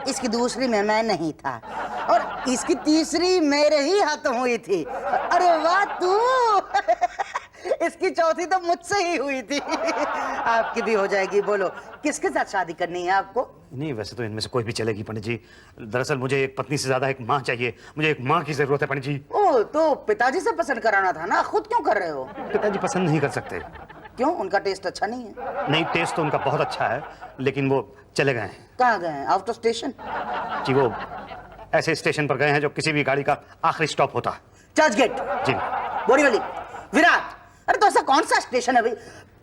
इसकी दूसरी में मैं नहीं था, और इसकी तीसरी मेरे ही हाथों हुई थी। अरे वाह तू। इसकी चौथी तो मुझसे ही हुई थी। आपकी भी हो जाएगी। बोलो, किसके साथ शादी करनी है आपको? नहीं, वैसे तो इनमें से कोई भी चलेगी पंडित जी। दरअसल मुझे एक पत्नी से ज्यादा एक माँ चाहिए। मुझे एक माँ की जरूरत है पंडित जी। ओ, तो पिताजी से पसंद कराना था ना, खुद क्यों कर रहे हो? पिताजी पसंद नहीं कर सकते। क्यों? उनका टेस्ट अच्छा नहीं है? नहीं, टेस्ट तो उनका बहुत अच्छा है, लेकिन वो चले गए हैं। कहाँ गए हैं? Out of station? जी, वो ऐसे स्टेशन पर गए हैं जो किसी भी गाड़ी का आखिरी स्टॉप होता है। चर्च गेट? जी। बोरीवली? विराट? अरे तो ऐसा कौन सा स्टेशन है भाई?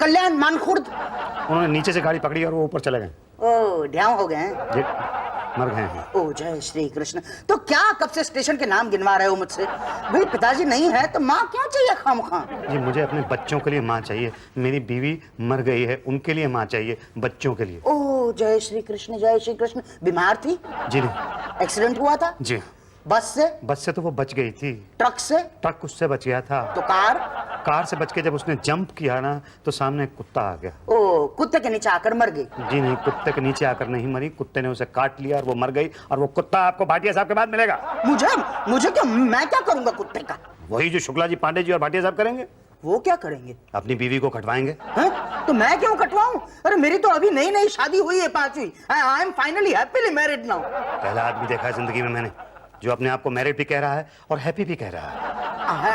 कल्याण, मानखुर्द? उन्होंने नीचे से गाड़ी पकड़ी और वो ऊपर चले गए। ओ, ढ्याव हो गए हैं। जी, मर गए हैं। ओ जय श्री कृष्ण। तो क्या कब से स्टेशन के नाम गिनवा रहे हो मुझसे? भाई पिताजी नहीं है तो माँ क्यों चाहिए खामखा? जी मुझे अपने बच्चों के लिए माँ चाहिए। मेरी बीवी मर गई है, उनके लिए माँ चाहिए, बच्चों के लिए। ओ जय श्री कृष्ण, जय श्री कृष्ण। बीमार थी? जी नहीं। एक्सीडेंट हुआ था? जी। बस से? बस से तो वो बच गई थी। ट्रक से? ट्रक उससे बच गया था। तो कार? कार से बच के जब उसने जंप किया ना तो सामने एक कुत्ता आ गया। ओ कुत्ते के नीचे आकर मर गई? जी नहीं, कुत्ते के नीचे आकर नहीं मरी, कुत्ते ने उसे काट लिया और वो मर गई। और वो कुत्ता आपको भाटिया साहब के बाद मिलेगा। मुझे क्या? मैं क्या करूंगा कुत्ते का? वही जो शुक्ला जी, पांडे जी और भाटिया साहब करेंगे। वो क्या करेंगे? अपनी बीवी को कटवाएंगे। हैं? तो मैं क्यों कटवाऊं? अरे मेरी तो अभी नई नई शादी हुई है, 5वीं। I am finally happily married now. पहला आदमी देखा है जिंदगी में मैंने जो अपने आप को मैरिड भी कह रहा है और हैप्पी भी कह रहा है।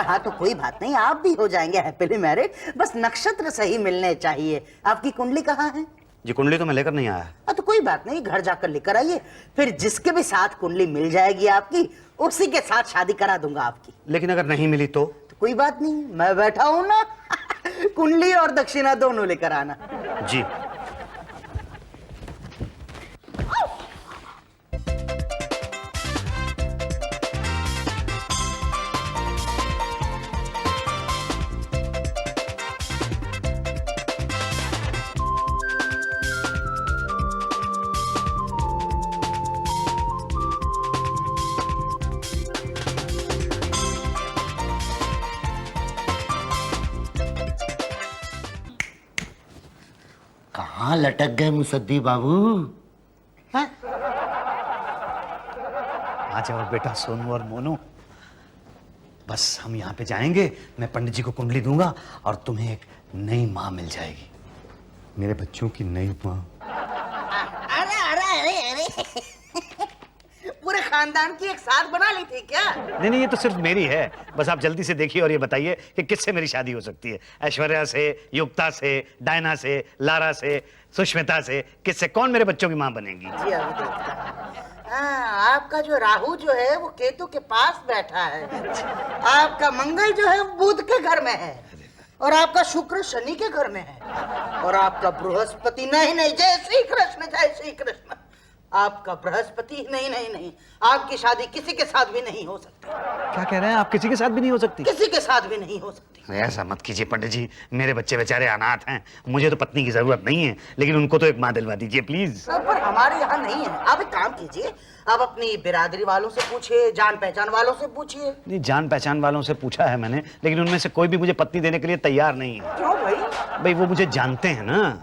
हाँ तो कोई बात नहीं, आप भी हो जाएंगे हैप्पीली मैरिड। बस नक्षत्र सही मिलने चाहिए। आपकी कुंडली कहाँ है? जी कुंडली तो मैं लेकर नहीं आया। तो कोई बात नहीं, घर जाकर लेकर आइए। फिर जिसके भी साथ कुंडली मिल जाएगी आपकी, उसी के साथ शादी करा दूंगा आपकी। लेकिन अगर नहीं मिली तो कोई बात नहीं, मैं बैठा हूं ना। कुंडली और दक्षिणा दोनों लेकर आना। जी। कहाँ लटक गए मुसद्दी बाबू? आ जाओ बेटा सोनू और मोनू, बस हम यहाँ पे जाएंगे, मैं पंडित जी को कुंडली दूंगा और तुम्हें एक नई माँ मिल जाएगी, मेरे बच्चों की नई माँ। अरे अरे अरे अरे पूरे खानदान की एक साथ बना ली थी क्या? नहीं नहीं, ये तो सिर्फ मेरी है। बस आप जल्दी से देखिए और ये बताइए कि किससे मेरी शादी हो सकती है। ऐश्वर्या से, युक्ता से, डायना से, लारा से, सुष्मिता से, किससे? कौन मेरे बच्चों की माँ बनेगी? जी अभी देखता हूं। हाँ, आपका जो राहु जो है वो केतु के पास बैठा है, आपका मंगल जो है वो बुध के घर में है, और आपका शुक्र शनि के घर में है, और आपका बृहस्पति नहीं नहीं, जय श्री कृष्ण जय श्री कृष्ण, आपका बृहस्पति नहीं नहीं नहीं, आपकी शादी किसी के साथ भी नहीं हो सकती। क्या कह रहे हैं आप? किसी के साथ भी नहीं हो सकती? किसी के साथ भी नहीं हो सकती। ऐसा मत कीजिए पंडित जी, मेरे बच्चे बेचारे अनाथ हैं, मुझे तो पत्नी की जरूरत नहीं है, लेकिन उनको तो एक माँ दिलवा दीजिए प्लीज। पर हमारे यहाँ नहीं है। आप एक काम कीजिए, आप अपनी बिरादरी वालों से पूछिए, जान पहचान वालों से पूछिए। नहीं, जान पहचान वालों से पूछा है मैंने, लेकिन उनमें से कोई भी मुझे पत्नी देने के लिए तैयार नहीं है। क्यों भाई? भाई वो मुझे जानते हैं ना,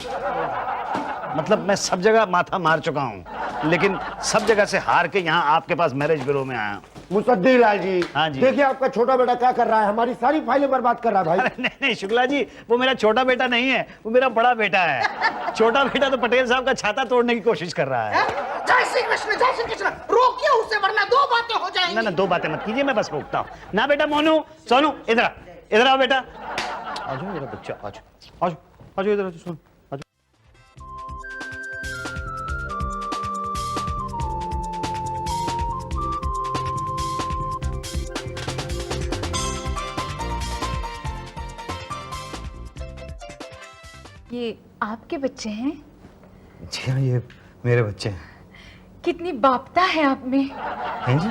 मतलब मैं सब जगह माथा मार चुका हूँ, लेकिन सब जगह से हार के यहाँ आपके पास मैरिज ब्यूरो में आया। मुसद्दी लाल जी, हाँ जी। देखिए आपका छोटा बेटा क्या कर रहा है, हमारी सारी फाइलें बर्बाद कर रहा है भाई। अरे नहीं नहीं शुक्ला जी, वो मेरा छोटा बेटा नहीं है, वो मेरा बड़ा बेटा है। छोटा बेटा तो पटेल साहब का छाता तोड़ने की कोशिश कर रहा है। जय श्री कृष्ण जय श्री कृष्ण, रोकिए उसे वरना दो बातें हो जाएंगी। ना ना, दो बातें मत कीजिए, मैं बस रोकता हूँ ना। बेटा मोनू, सोनू, इधर आओ बेटा, आ जाओ मेरा बच्चा, आ जाओ आ जाओ आ जाओ, इधर आ जाओ सोनू, आ जाओ। ये आपके बच्चे हैं? जी हाँ, ये मेरे बच्चे हैं। कितनी बापता है आप में। हैं जी?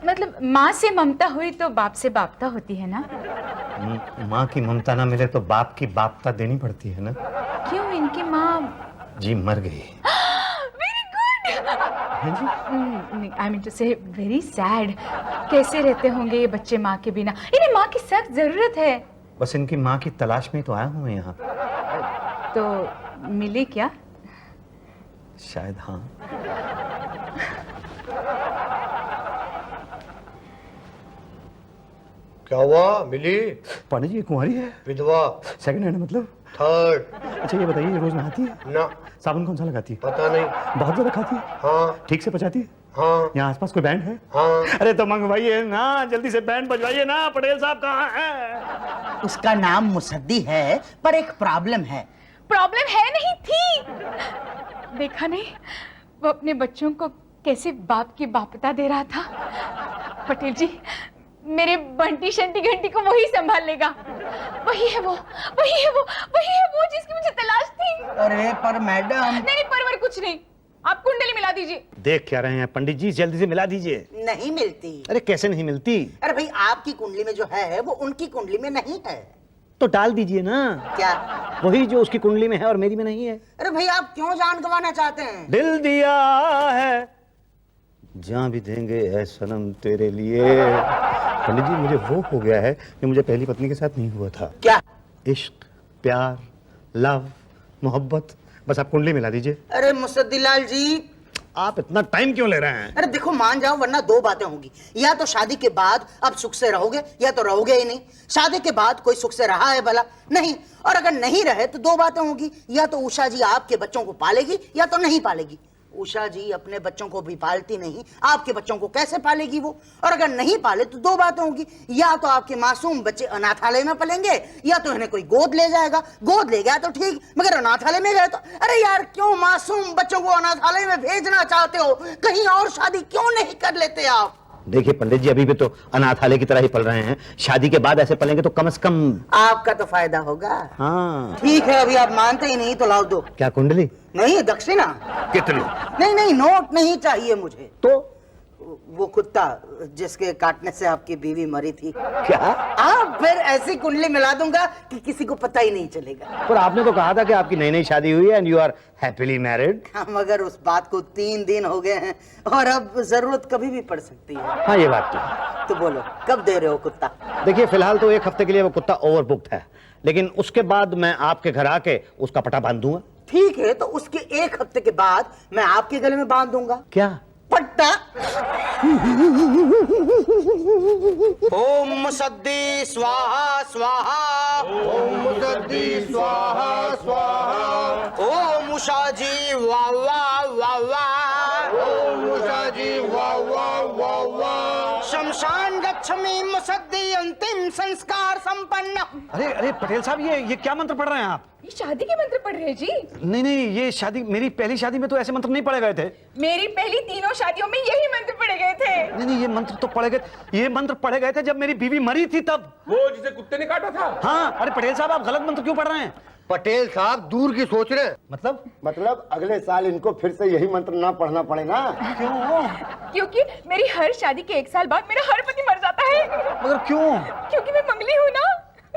मतलब माँ से ममता हुई तो बाप से बापता होती है ना? माँ की ममता ना मिले तो बाप की बापता देनी पड़ती है ना। क्यों? इनकी माँ जी मर गई। Very good. हैं जी? आई मीन टू से वेरी सैड। कैसे रहते होंगे ये बच्चे माँ के बिना? इन्हें माँ की सख्त जरूरत है। बस इनकी माँ की तलाश में तो आया हूँ मैं यहाँ। तो मिली क्या? शायद हाँ। क्या हुआ? मिली? पंडित जी कुंवारी है? विधवा? सेकंड हैंड मतलब? थर्ड? अच्छा ये बताइए, ये रोज नहाती है? ना। साबुन कौन सा लगाती है? पता नहीं। बहुत ज्यादा खाती है? हाँ। ठीक से पचाती है? हाँ। यहाँ आसपास कोई बैंड है? हाँ। अरे तो मंगवाइए ना, जल्दी से बैंड बजवाइए ना। पटेल साहब कहाँ है? उसका नाम मुसद्दी है, पर एक प्रॉब्लम है। प्रॉब्लम है नहीं थी। देखा नहीं वो अपने बच्चों को कैसे बाप की बापता दे रहा था। पटेल जी, मेरे बंटी शंटी घंटी को वही संभाल लेगा। वही है वो, वही है वो, वही है वो जिसकी मुझे तलाश थी। अरे पर मैडम। नहीं परवर कुछ नहीं, आप कुंडली मिला दीजिए। देख क्या रहे हैं पंडित जी, जल्दी से मिला दीजिए। नहीं मिलती। अरे कैसे नहीं मिलती? अरे भाई आपकी कुंडली में जो है वो उनकी कुंडली में नहीं है। तो डाल दीजिए ना। क्या? वही जो उसकी कुंडली में है और मेरी में नहीं है। अरे भाई आप क्यों जान गंवाना चाहते हैं? दिल दिया है जान भी देंगे ऐ सनम तेरे लिए। पंडित जी मुझे वो हो गया है कि मुझे पहली पत्नी के साथ नहीं हुआ था। क्या? इश्क, प्यार, लव, मोहब्बत। बस आप कुंडली मिला दीजिए। अरे मुसद्दीलाल जी, आप इतना टाइम क्यों ले रहे हैं? अरे देखो मान जाओ वरना दो बातें होंगी। या तो शादी के बाद अब सुख से रहोगे या तो रहोगे ही नहीं। शादी के बाद कोई सुख से रहा है भला? नहीं। और अगर नहीं रहे तो दो बातें होंगी। या तो उषा जी आपके बच्चों को पालेगी या तो नहीं पालेगी। उषा जी अपने बच्चों को भी पालती नहीं, आपके बच्चों को कैसे पालेगी वो? और अगर नहीं पाले तो दो बातें होंगी। या तो आपके मासूम बच्चे अनाथालय में पलेंगे या तो इन्हें कोई गोद ले जाएगा। गोद ले गया तो ठीक, मगर अनाथालय में गए तो अरे यार क्यों मासूम बच्चों को अनाथालय में भेजना चाहते हो? कहीं और शादी क्यों नहीं कर लेते आप? देखिए पंडित जी अभी भी तो अनाथालय की तरह ही पल रहे हैं। शादी के बाद ऐसे पलेंगे तो कम से कम आपका तो फायदा होगा। हाँ ठीक है, अभी आप मानते ही नहीं तो लाओ दो। क्या कुंडली? नहीं, दक्षिणा। कितनी? नहीं नहीं, नोट नहीं चाहिए मुझे। तो वो कुत्ता जिसके काटने से आपकी बीवी मरी थी। क्या? आप फिर ऐसी कुंडली मिला दूंगा कि किसी को पता ही नहीं चलेगा। पर आपने तो कहा था कि आपकी नई नई शादी हुई है and you are happily married. मगर उस बात को 3 दिन हो गए हैं और अब जरूरत कभी भी पड़ सकती है। हाँ ये बात तो है। तो बोलो कब दे रहे हो कुत्ता? देखिए फिलहाल तो 1 हफ्ते के लिए वो कुत्ता ओवर बुक्ड है, लेकिन उसके बाद मैं आपके घर आके उसका पटा बांध दूंगा। ठीक है, तो उसके 1 हफ्ते के बाद मैं आपके गले में बांध दूंगा। क्या? पट्टा। ओम मुसद्दी स्वाहा स्वाहा। ओम मुसद्दी स्वाहा स्वाहा। ओम उषा जी वाह वाह वाह वाह। ओम उषा जी वाह वाह वाह वाह। शमशान गच्छमि मुसद्दी अंतिम संस्कार संपन्न। अरे अरे पटेल साहब ये क्या मंत्र पढ़ रहे हैं आप? ये शादी के मंत्र पढ़ रहे हैं जी। नहीं ये शादी, मेरी पहली शादी में तो ऐसे मंत्र नहीं पढ़े गए थे। मेरी पहली 3 शादियों में यही मंत्र पढ़े गए थे। नहीं ये मंत्र तो पढ़े गए, ये मंत्र पढ़े गए थे जब मेरी बीवी मरी थी तब। वो जिसे कुत्ते ने काटा था। हाँ। अरे पटेल साहब आप गलत मंत्र क्यों पढ़ रहे हैं? पटेल साहब दूर की सोच रहे हैं। मतलब अगले साल इनको फिर से यही मंत्र ना पढ़ना पड़े ना। क्यों? क्योंकि मेरी हर शादी के 1 साल बाद मेरा हर पति मर जाता है। मगर क्यों? क्योंकि मैं मंगली हूँ ना।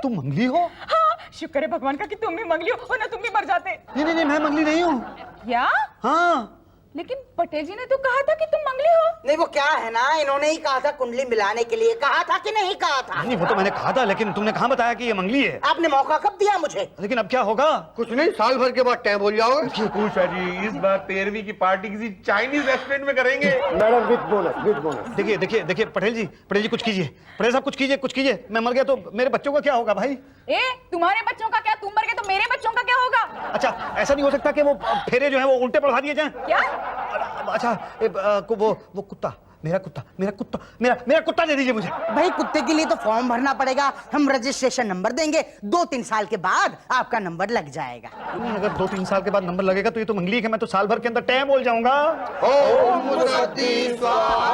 तुम मंगली हो? हाँ, शुक्र है भगवान का कि तुम भी मंगली हो वरना तुम भी मर जाते। नहीं मैं मंगली नहीं हूँ। क्या? हाँ। लेकिन पटेल जी ने तो कहा था कि तुम मंगली हो। नहीं वो क्या है ना, इन्होंने ही कहा था कुंडली मिलाने के लिए। कहा था कि नहीं कहा था? नहीं वो तो मैंने कहा था, लेकिन तुमने कहाँ बताया कि ये मंगली है? आपने मौका कब दिया मुझे? लेकिन अब क्या होगा? कुछ नहीं, साल भर के बाद टाइम बोल जाओगे। उषा जी इस बार 13वीं की पार्टी किसी चाइनीज रेस्टोरेंट में करेंगे। Madam with bonus with bonus. देखिए पटेल जी कुछ कीजिए। पटेल साहब कुछ कीजिए। मैं मर गया तो मेरे बच्चों का क्या होगा भाई? तुम्हारे बच्चों का क्या? तुम मर गए तो मेरे बच्चों का क्या होगा? अच्छा ऐसा नहीं हो सकता कि वो फेरे जो है वो उल्टे पढ़वा दिए जाएं? क्या? अच्छा वो कुत्ता, मेरा कुत्ता दे दीजिए मुझे। भाई कुत्ते के लिए तो फॉर्म भरना पड़ेगा। हम रजिस्ट्रेशन नंबर देंगे, 2-3 साल के बाद आपका नंबर लग जाएगा। अगर 2-3 साल के बाद नंबर लगेगा तो ये तो मंगली है। मैं तो साल भर के अंदर टैम बोल जाऊंगा। ओम मुसद्दी स्वाहा